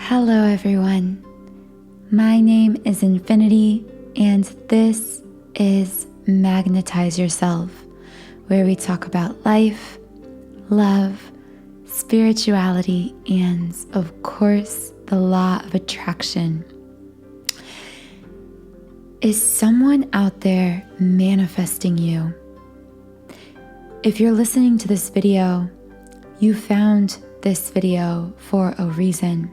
Hello everyone, my name is Infinity and this is Magnetize Yourself, where we talk about life, love, spirituality, and of course, the law of attraction. Is someone out there manifesting you? If you're listening to this video, you found this video for a reason.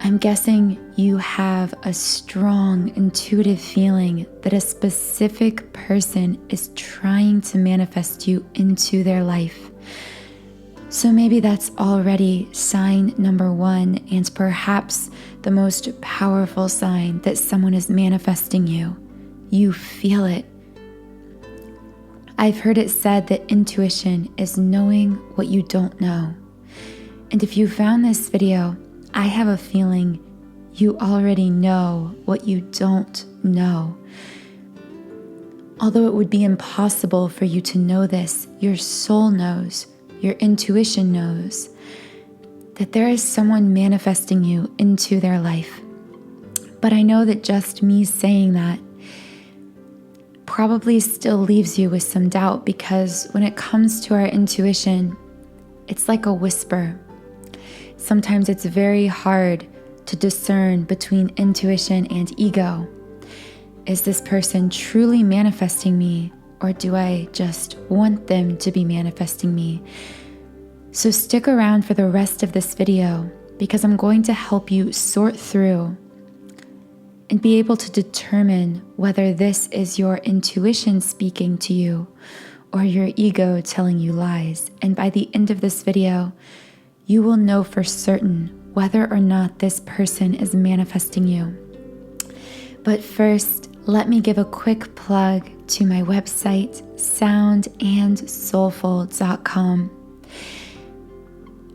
I'm guessing you have a strong intuitive feeling that a specific person is trying to manifest you into their life. So maybe that's already sign number one, and perhaps the most powerful sign that someone is manifesting you. You feel it. I've heard it said that intuition is knowing what you don't know. And if you found this video, I have a feeling you already know what you don't know. Although it would be impossible for you to know this, your soul knows, your intuition knows that there is someone manifesting you into their life. But I know that just me saying that probably still leaves you with some doubt, because when it comes to our intuition, it's like a whisper. Sometimes it's very hard to discern between intuition and ego. Is this person truly manifesting me, or do I just want them to be manifesting me? So stick around for the rest of this video, because I'm going to help you sort through and be able to determine whether this is your intuition speaking to you or your ego telling you lies. And by the end of this video, you will know for certain whether or not this person is manifesting you. But first, let me give a quick plug to my website, soundandsoulful.com.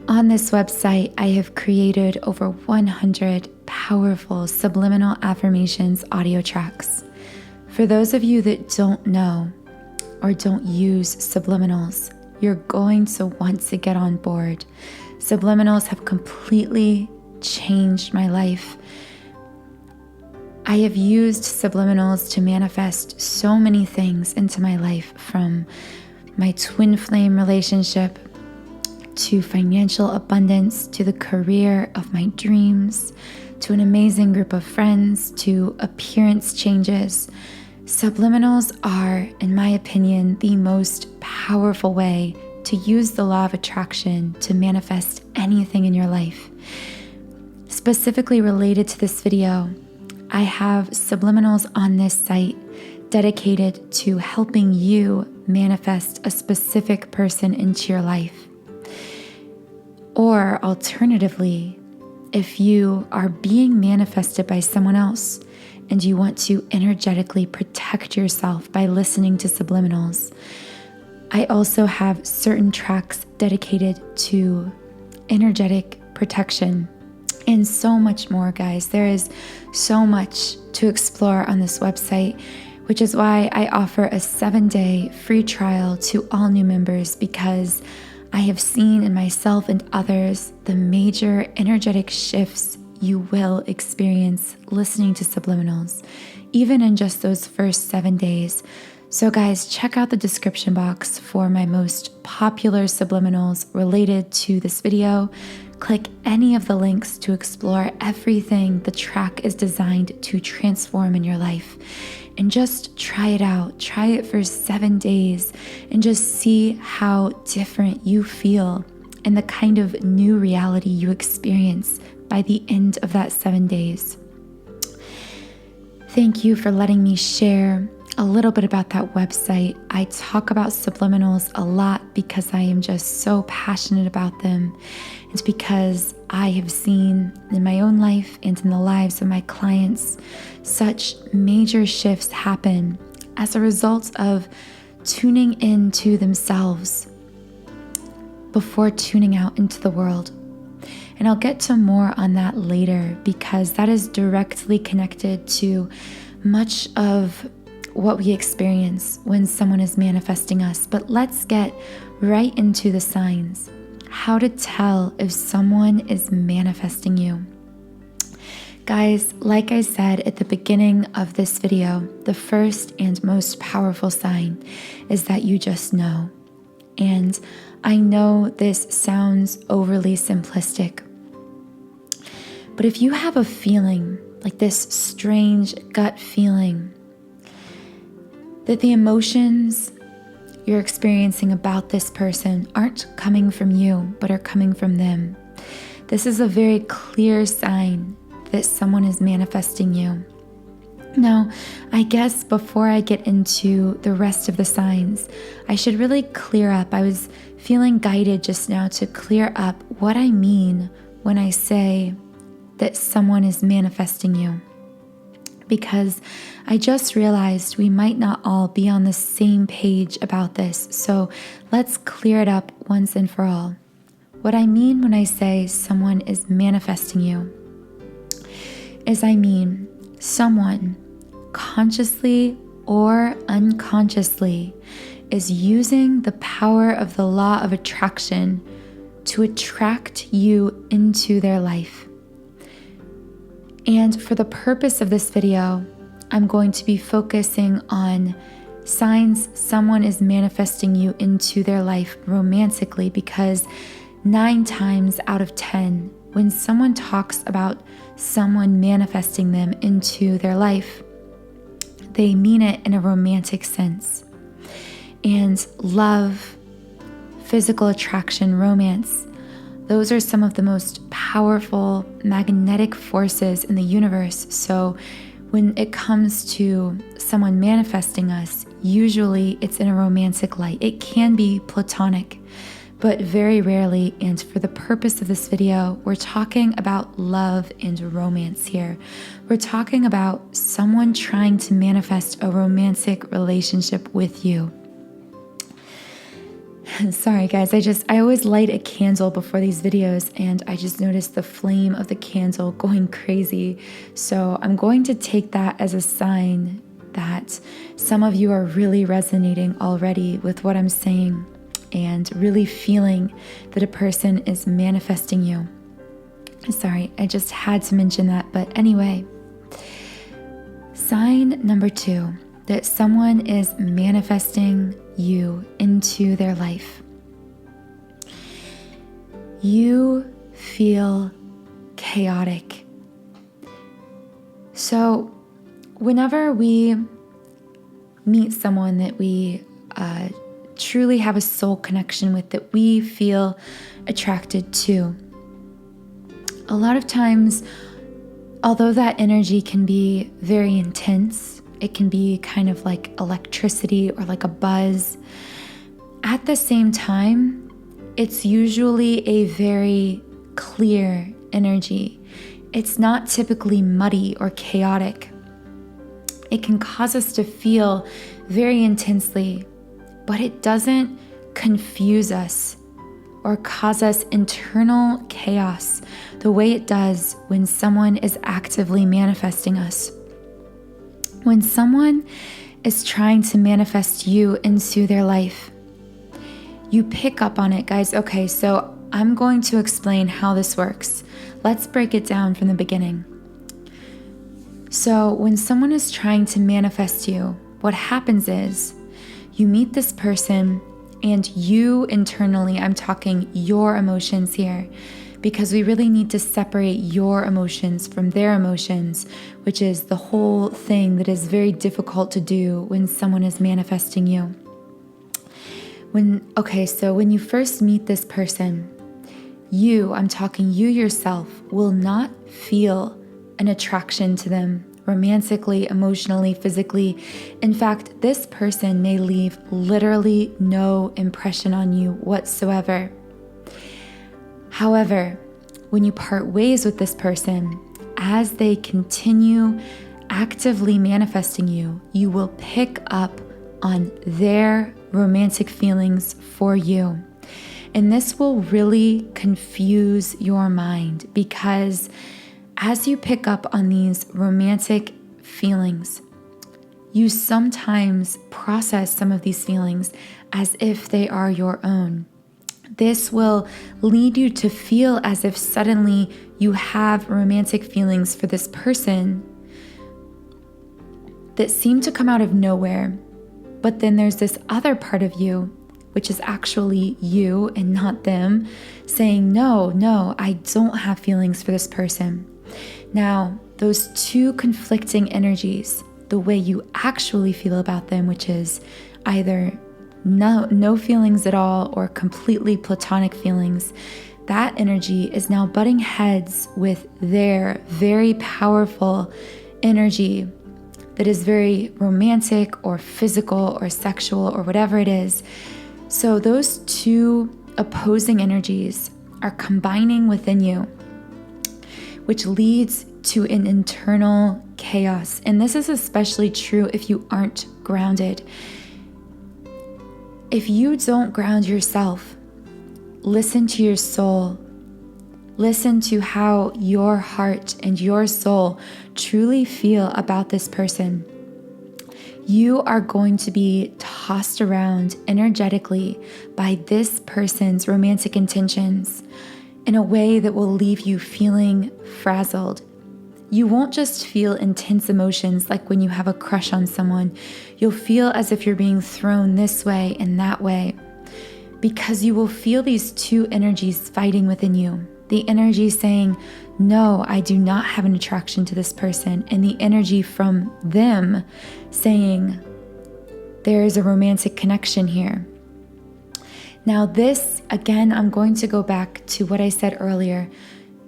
On this website, I have created over 100 powerful subliminal affirmations audio tracks. For those of you that don't know or don't use subliminals, you're going to want to get on board. Subliminals have completely changed my life. I have used subliminals to manifest so many things into my life, from my twin flame relationship to financial abundance, to the career of my dreams, to an amazing group of friends, to appearance changes. Subliminals are, in my opinion, the most powerful way to use the law of attraction to manifest anything in your life. Specifically related to this video, I have subliminals on this site dedicated to helping you manifest a specific person into your life. Or alternatively, if you are being manifested by someone else and you want to energetically protect yourself by listening to subliminals, I also have certain tracks dedicated to energetic protection and so much more, guys. There is so much to explore on this website, which is why I offer a 7-day free trial to all new members, because I have seen in myself and others the major energetic shifts you will experience listening to subliminals, even in just those first 7 days. So guys, check out the description box for my most popular subliminals related to this video. Click any of the links to explore everything the track is designed to transform in your life. And just try it out. Try it for 7 days and just see how different you feel and the kind of new reality you experience by the end of that 7 days. Thank you for letting me share a little bit about that website. I talk about subliminals a lot because I am just so passionate about them. It's because I have seen in my own life and in the lives of my clients such major shifts happen as a result of tuning into themselves before tuning out into the world. And I'll get to more on that later, because that is directly connected to much of what we experience when someone is manifesting us. But let's get right into the signs. how to tell if someone is manifesting you. Guys, like I said at the beginning of this video, the first and most powerful sign is that you just know. And I know this sounds overly simplistic, but if you have a feeling, like this strange gut feeling, that the emotions you're experiencing about this person aren't coming from you, but are coming from them, this is a very clear sign that someone is manifesting you. Now, I guess before I get into the rest of the signs, I should really clear up. I was feeling guided just now to clear up what I mean when I say that someone is manifesting you. Because I just realized we might not all be on the same page about this. So let's clear it up once and for all. What I mean when I say someone is manifesting you is I mean someone consciously or unconsciously is using the power of the law of attraction to attract you into their life. And for the purpose of this video, I'm going to be focusing on signs someone is manifesting you into their life romantically, because 9 times out of 10, when someone talks about someone manifesting them into their life, they mean it in a romantic sense. And love, physical attraction, romance, those are some of the most powerful magnetic forces in the universe. So when it comes to someone manifesting us, usually it's in a romantic light. It can be platonic, but very rarely, and for the purpose of this video, we're talking about love and romance here. We're talking about someone trying to manifest a romantic relationship with you. Sorry guys, I always light a candle before these videos, and I just noticed the flame of the candle going crazy. So I'm going to take that as a sign that some of you are really resonating already with what I'm saying and really feeling that a person is manifesting you. Sorry, I just had to mention that. But anyway, sign number 2, that someone is manifesting you into their life. You feel chaotic. So whenever we meet someone that we truly have a soul connection with, that we feel attracted to, a lot of times, although that energy can be very intense, it can be kind of like electricity or like a buzz, at the same time, it's usually a very clear energy. It's not typically muddy or chaotic. It can cause us to feel very intensely, but it doesn't confuse us or cause us internal chaos the way it does when someone is actively manifesting us. When someone is trying to manifest you into their life, you pick up on it, guys. Okay, so I'm going to explain how this works. Let's break it down from the beginning. So when someone is trying to manifest you, what happens is you meet this person and you internally, I'm talking your emotions here, because we really need to separate your emotions from their emotions, which is the whole thing that is very difficult to do when someone is manifesting you. So when you first meet this person, I'm talking you yourself, will not feel an attraction to them romantically, emotionally, physically. In fact, this person may leave literally no impression on you whatsoever. However, when you part ways with this person, as they continue actively manifesting you, you will pick up on their romantic feelings for you. And this will really confuse your mind, because as you pick up on these romantic feelings, you sometimes process some of these feelings as if they are your own. This will lead you to feel as if suddenly you have romantic feelings for this person that seem to come out of nowhere. But then there's this other part of you, which is actually you and not them, saying, no, I don't have feelings for this person. Now, those two conflicting energies, the way you actually feel about them, which is either no feelings at all or completely platonic feelings, that energy is now butting heads with their very powerful energy that is very romantic or physical or sexual or whatever it is. So those two opposing energies are combining within you, which leads to an internal chaos. And this is especially true if you aren't grounded. If you don't ground yourself, listen to your soul. Listen to how your heart and your soul truly feel about this person. You are going to be tossed around energetically by this person's romantic intentions in a way that will leave you feeling frazzled. You won't just feel intense emotions like when you have a crush on someone. You'll feel as if you're being thrown this way and that way, because you will feel these two energies fighting within you. The energy saying, no, I do not have an attraction to this person. And the energy from them saying, there is a romantic connection here. Now this, again, I'm going to go back to what I said earlier.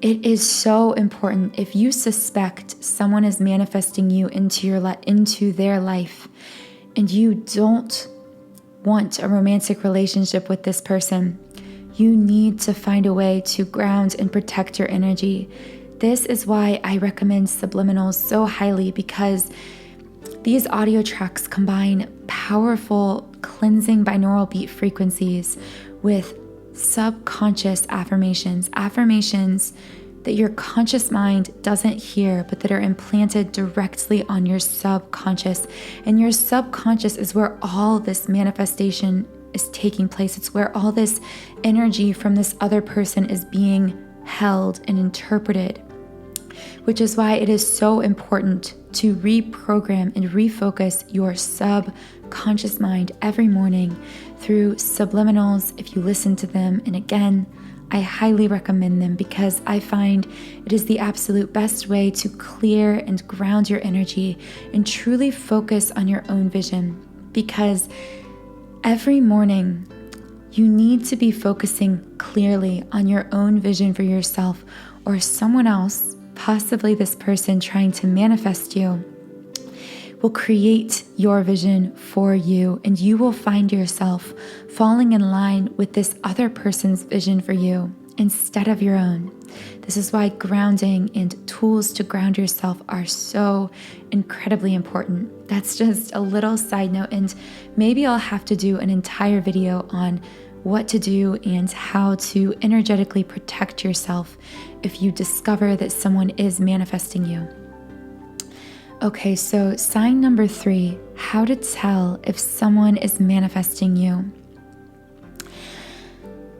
It is so important. If you suspect someone is manifesting you into their life and you don't want a romantic relationship with this person, you need to find a way to ground and protect your energy. This is why I recommend subliminals so highly, because these audio tracks combine powerful cleansing binaural beat frequencies with subconscious affirmations that your conscious mind doesn't hear, but that are implanted directly on your subconscious. And your subconscious is where all this manifestation is taking place. It's where all this energy from this other person is being held and interpreted, which is why it is so important to reprogram and refocus your subconscious mind every morning through subliminals if you listen to them. And again, I highly recommend them because I find it is the absolute best way to clear and ground your energy and truly focus on your own vision. Because every morning, you need to be focusing clearly on your own vision for yourself, or someone else, possibly this person trying to manifest you, will create your vision for you, and you will find yourself falling in line with this other person's vision for you instead of your own. This is why grounding and tools to ground yourself are so incredibly important. That's just a little side note, and maybe I'll have to do an entire video on what to do and how to energetically protect yourself if you discover that someone is manifesting you. Okay, so sign number 3, how to tell if someone is manifesting you.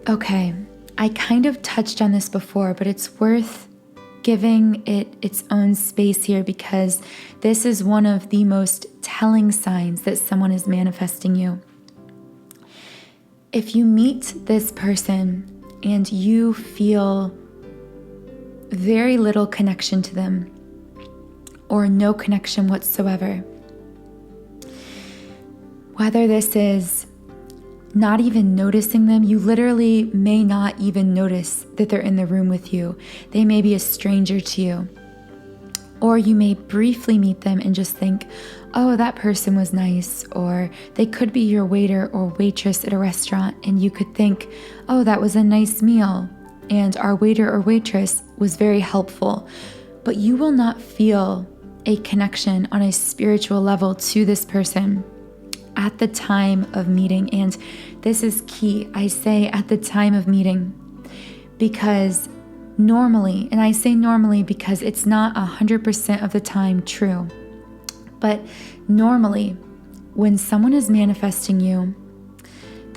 Okay, I kind of touched on this before, but it's worth giving it its own space here because this is one of the most telling signs that someone is manifesting you. If you meet this person and you feel very little connection to them, or no connection whatsoever, whether this is not even noticing them, you literally may not even notice that they're in the room with you. They may be a stranger to you. Or you may briefly meet them and just think, oh, that person was nice. Or they could be your waiter or waitress at a restaurant, and you could think, oh, that was a nice meal, and our waiter or waitress was very helpful. But you will not feel a connection on a spiritual level to this person at the time of meeting. And this is key. I say at the time of meeting because normally, and I say normally because it's not 100% of the time true, but normally when someone is manifesting you,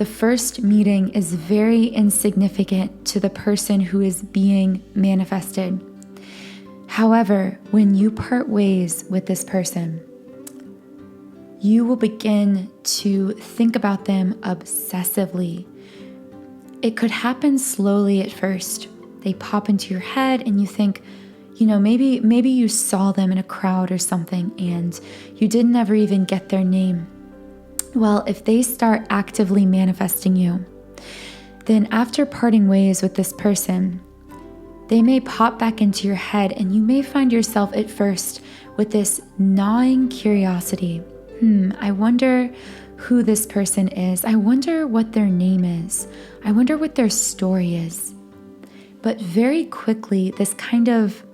the first meeting is very insignificant to the person who is being manifested. However, when you part ways with this person, you will begin to think about them obsessively. It could happen slowly at first. They pop into your head and you think, maybe you saw them in a crowd or something and you didn't ever even get their name. Well, if they start actively manifesting you, then after parting ways with this person, they may pop back into your head and you may find yourself at first with this gnawing curiosity. I wonder who this person is. I wonder what their name is. I wonder what their story is. But very quickly, this kind of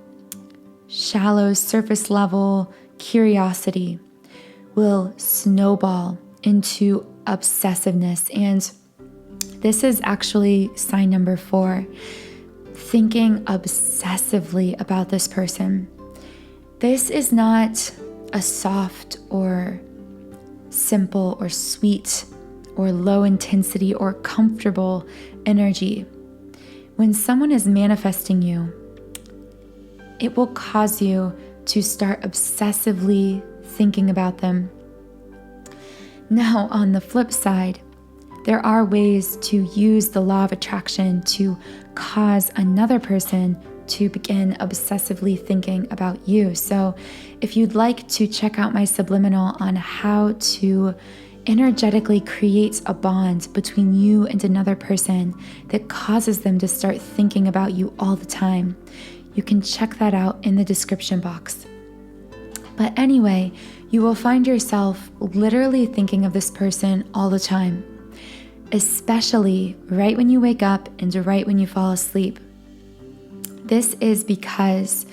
shallow, surface level curiosity will snowball into obsessiveness. And this is actually sign number 4, thinking obsessively about this person. This is not a soft or simple or sweet or low intensity or comfortable energy. When someone is manifesting you, it will cause you to start obsessively thinking about them. Now, on the flip side, there are ways to use the law of attraction to cause another person to begin obsessively thinking about you. So if you'd like to check out my subliminal on how to energetically create a bond between you and another person that causes them to start thinking about you all the time, you can check that out in the description box. But anyway, you will find yourself literally thinking of this person all the time, especially right when you wake up and right when you fall asleep. This is because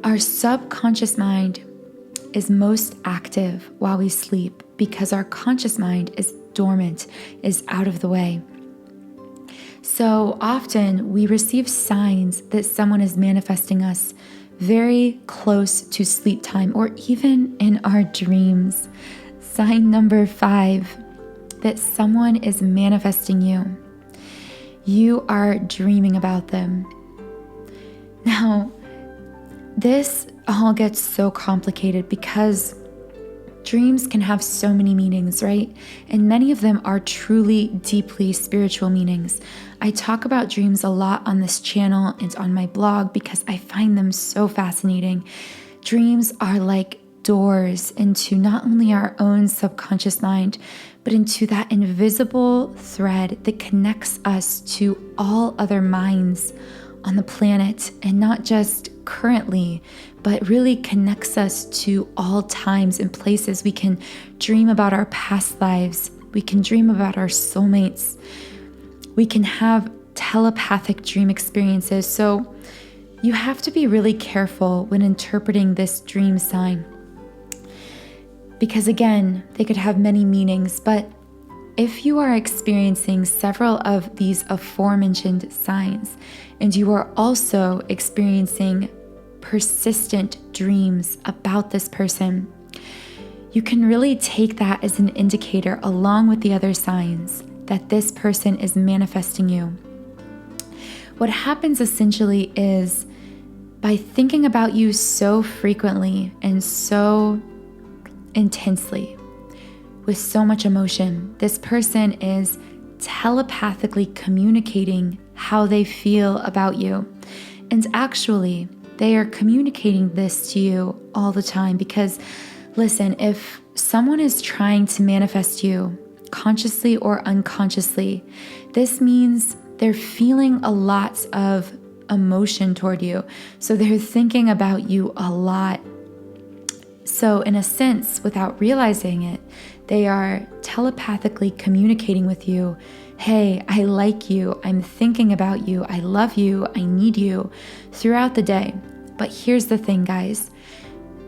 our subconscious mind is most active while we sleep because our conscious mind is dormant, is out of the way. So often we receive signs that someone is manifesting us very close to sleep time or even in our dreams. Sign number 5, that someone is manifesting you. You are dreaming about them. Now, this all gets so complicated because dreams can have so many meanings, right? And many of them are truly deeply spiritual meanings. I talk about dreams a lot on this channel and on my blog because I find them so fascinating. Dreams are like doors into not only our own subconscious mind, but into that invisible thread that connects us to all other minds on the planet, and not just currently, but really connects us to all times and places. We can dream about our past lives. We can dream about our soulmates. We can have telepathic dream experiences. So you have to be really careful when interpreting this dream sign, because again, they could have many meanings. But if you are experiencing several of these aforementioned signs, and you are also experiencing persistent dreams about this person, you can really take that as an indicator, along with the other signs, that this person is manifesting you. What happens essentially is, by thinking about you so frequently and so intensely, with so much emotion, this person is telepathically communicating how they feel about you. And actually, they are communicating this to you all the time because, listen, if someone is trying to manifest you consciously or unconsciously, this means they're feeling a lot of emotion toward you. So they're thinking about you a lot. So in a sense, without realizing it, they are telepathically communicating with you, hey, I like you, I'm thinking about you, I love you, I need you, throughout the day. But here's the thing, guys.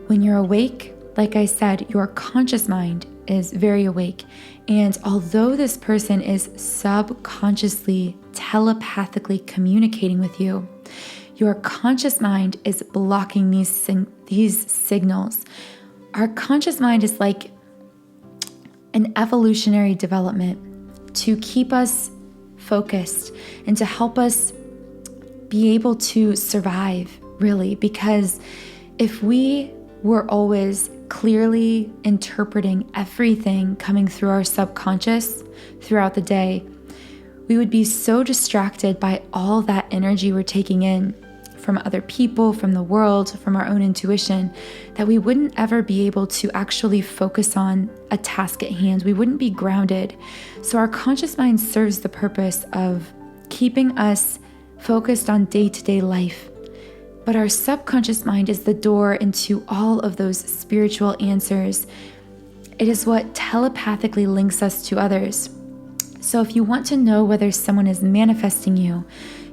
When you're awake, like I said, your conscious mind is very awake. And although this person is subconsciously, telepathically communicating with you, your conscious mind is blocking these signals. Our conscious mind is like an evolutionary development. to keep us focused and to help us be able to survive, really. Because if we were always clearly interpreting everything coming through our subconscious throughout the day, we would be so distracted by all that energy we're taking in from other people, from the world, from our own intuition, that we wouldn't ever be able to actually focus on a task at hand. We wouldn't be grounded. So our conscious mind serves the purpose of keeping us focused on day-to-day life. But our subconscious mind is the door into all of those spiritual answers. It is what telepathically links us to others. So if you want to know whether someone is manifesting you,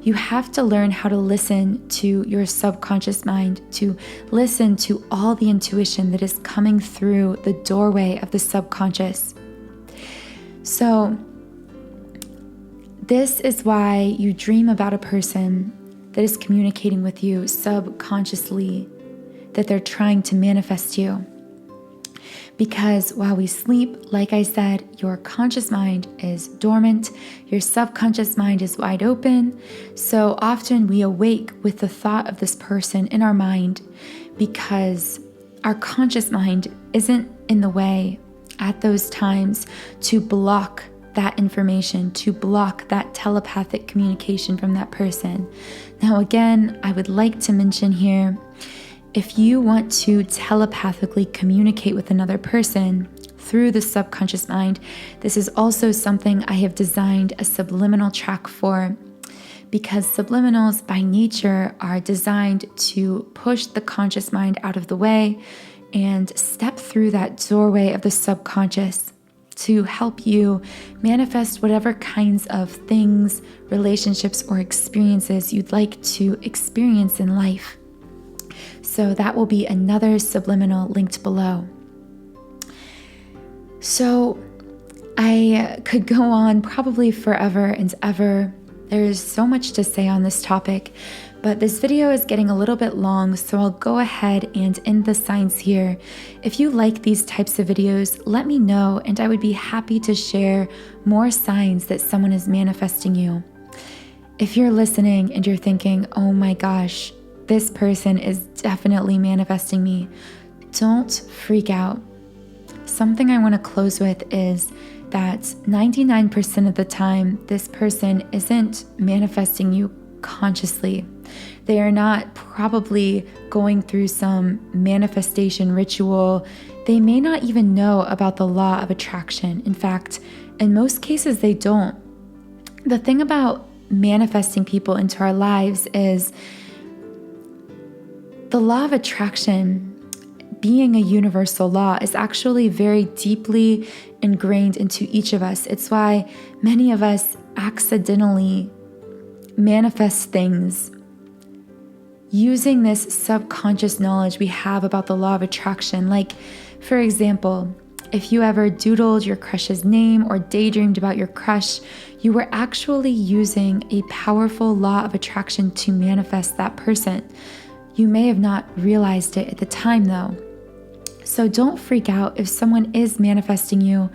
you have to learn how to listen to your subconscious mind, to listen to all the intuition that is coming through the doorway of the subconscious. So this is why you dream about a person that is communicating with you subconsciously, that they're trying to manifest you. Because while we sleep, like I said, your conscious mind is dormant, your subconscious mind is wide open. So often we awake with the thought of this person in our mind because our conscious mind isn't in the way at those times to block that information, to block that telepathic communication from that person. Now, again, I would like to mention here, if you want to telepathically communicate with another person through the subconscious mind, this is also something I have designed a subliminal track for, because subliminals by nature are designed to push the conscious mind out of the way and step through that doorway of the subconscious to help you manifest whatever kinds of things, relationships, or experiences you'd like to experience in life. So that will be another subliminal linked below. So I could go on probably forever and ever. There's so much to say on this topic, but this video is getting a little bit long, so I'll go ahead and end the signs here. If you like these types of videos, let me know, and I would be happy to share more signs that someone is manifesting you. If you're listening and you're thinking, oh my gosh, this person is definitely manifesting me, don't freak out. Something I want to close with is that 99% of the time, this person isn't manifesting you consciously. They are not probably going through some manifestation ritual. They may not even know about the law of attraction. In fact, in most cases, they don't. The thing about manifesting people into our lives is the law of attraction, being a universal law, is actually very deeply ingrained into each of us. It's why many of us accidentally manifest things using this subconscious knowledge we have about the law of attraction. Like, for example, if you ever doodled your crush's name or daydreamed about your crush, you were actually using a powerful law of attraction to manifest that person. You may have not realized it at the time, though. So don't freak out if someone is manifesting you.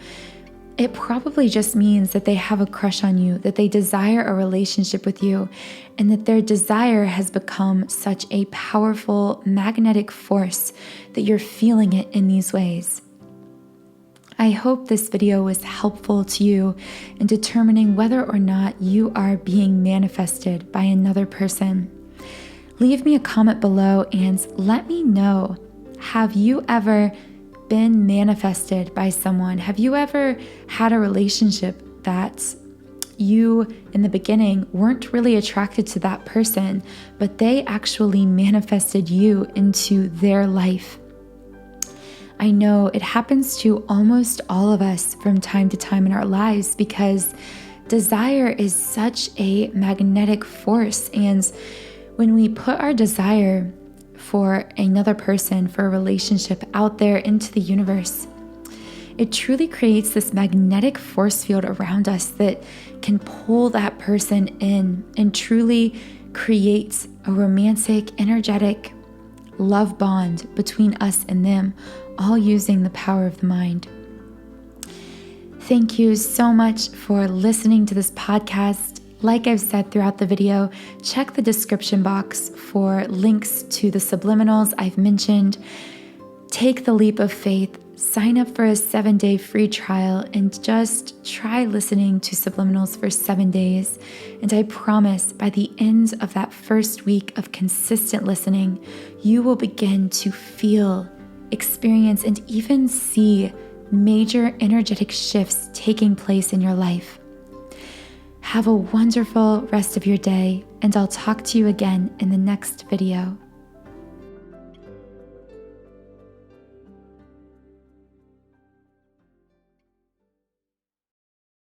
It probably just means that they have a crush on you, that they desire a relationship with you, and that their desire has become such a powerful magnetic force that you're feeling it in these ways. I hope this video was helpful to you in determining whether or not you are being manifested by another person. Leave me a comment below and let me know, have you ever been manifested by someone? Have you ever had a relationship that you in the beginning weren't really attracted to that person, but they actually manifested you into their life? I know it happens to almost all of us from time to time in our lives because desire is such a magnetic force, and when we put our desire for another person, for a relationship out there into the universe, it truly creates this magnetic force field around us that can pull that person in and truly create a romantic, energetic love bond between us and them, all using the power of the mind. Thank you so much for listening to this podcast. Like I've said throughout the video, check the description box for links to the subliminals I've mentioned. Take the leap of faith, sign up for a 7-day free trial, and just try listening to subliminals for 7 days. And I promise by the end of that first week of consistent listening, you will begin to feel, experience, and even see major energetic shifts taking place in your life. Have a wonderful rest of your day, and I'll talk to you again in the next video.